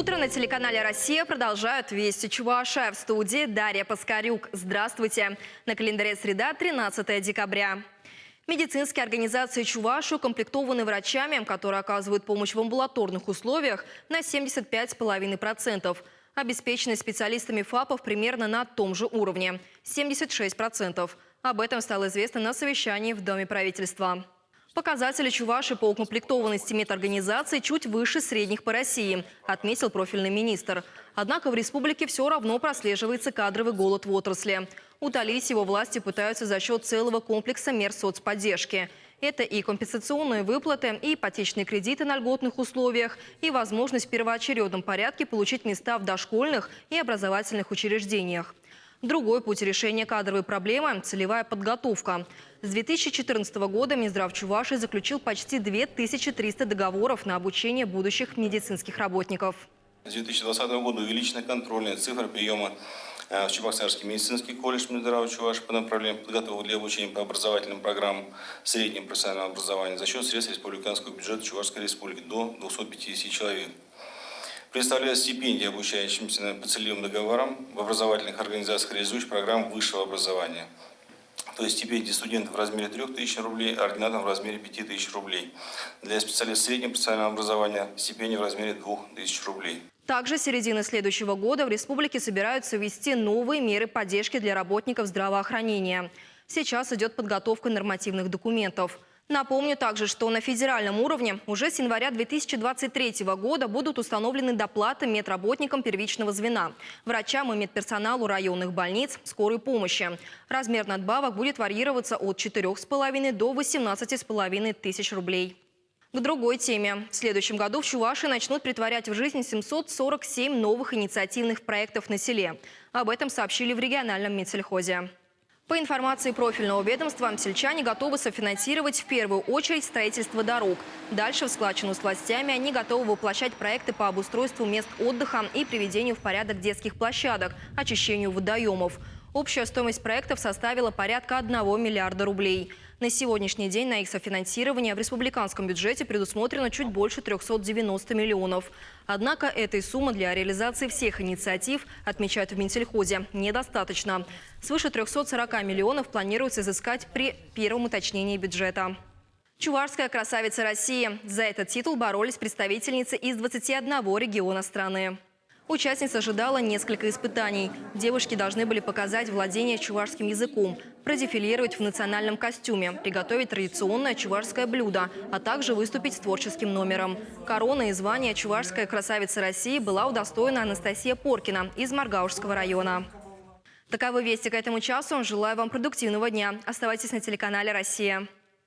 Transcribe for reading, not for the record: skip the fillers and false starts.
утро. На телеканале «Россия» продолжают «Вести Чувашия». В студии Дарья Паскарюк. Здравствуйте. На календаре среда, 13 декабря. Медицинские организации Чувашии укомплектованы врачами, которые оказывают помощь в амбулаторных условиях на 75,5%. Обеспеченность специалистами ФАПов примерно на том же уровне – 76%. Об этом стало известно на совещании в Доме правительства. Показатели Чувашии по укомплектованности медорганизаций чуть выше средних по России, отметил профильный министр. Однако в республике все равно прослеживается кадровый голод в отрасли. Утолить его власти пытаются за счет целого комплекса мер соцподдержки. Это и компенсационные выплаты, и ипотечные кредиты на льготных условиях, и возможность в первоочередном порядке получить места в дошкольных и образовательных учреждениях. Другой путь решения кадровой проблемы – целевая подготовка. С 2014 года Минздрав Чувашии заключил почти 2300 договоров на обучение будущих медицинских работников. С 2020 года увеличена контрольная цифра приема в Чебоксарский медицинский колледж Минздрава Чувашии по направлению подготовки для обучения по образовательным программам среднего профессионального образования за счет средств республиканского бюджета Чувашской республики до 250 человек. Представляют стипендии обучающимся по целевым договорам в образовательных организациях, реализующих программу высшего образования. То есть стипендии студентов в размере 3000 рублей, а ординатов в размере 5000 рублей. Для специалистов среднего профессионального образования стипендии в размере 2000 рублей. Также с середины следующего года в республике собираются ввести новые меры поддержки для работников здравоохранения. Сейчас идет подготовка нормативных документов. Напомню также, что на федеральном уровне уже с января 2023 года будут установлены доплаты медработникам первичного звена, врачам и медперсоналу районных больниц, скорой помощи. Размер надбавок будет варьироваться от 4,5 до 18,5 тысяч рублей. К другой теме. В следующем году в Чувашии начнут претворять в жизнь 747 новых инициативных проектов на селе. Об этом сообщили в региональном Минсельхозе. По информации профильного ведомства, сельчане готовы софинансировать в первую очередь строительство дорог. Дальше в складчину с властями они готовы воплощать проекты по обустройству мест отдыха и приведению в порядок детских площадок, очищению водоемов. Общая стоимость проектов составила порядка 1 миллиарда рублей. На сегодняшний день на их софинансирование в республиканском бюджете предусмотрено чуть больше 390 миллионов. Однако этой суммы для реализации всех инициатив, отмечают в Минсельхозе, недостаточно. Свыше 340 миллионов планируется изыскать при первом уточнении бюджета. Чувашская красавица России. За этот титул боролись представительницы из 21 региона страны. Участница ожидала несколько испытаний. Девушки должны были показать владение чувашским языком, продефилировать в национальном костюме, приготовить традиционное чувашское блюдо, а также выступить с творческим номером. Корона и звание «Чувашская красавица России» была удостоена Анастасия Поркина из Маргаушского района. Таковы вести к этому часу. Желаю вам продуктивного дня. Оставайтесь на телеканале «Россия».